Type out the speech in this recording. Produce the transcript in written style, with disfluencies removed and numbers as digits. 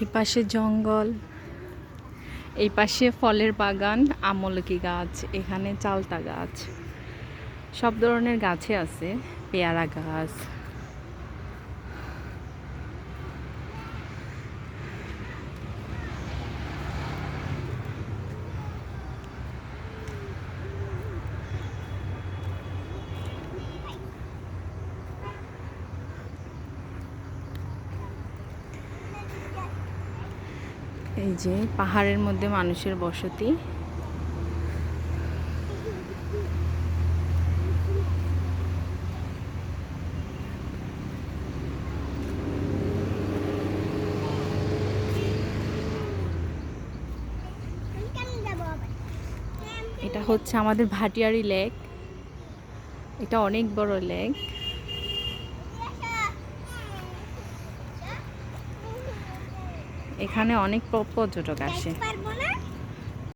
এই পাশে জঙ্গল, এই পাশে ফলের বাগান, আমলকি গাছ, এখানে চালতা গাছ, সব ধরনের গাছে আছে, পেয়ারা গাছ। এই যে পাহাড়ের মধ্যে মানুষের বসতি। এটা হচ্ছে আমাদের ভাটিয়ারি লেক। এটা অনেক বড় লেক। এখানে অনেক পর্যটক আসে।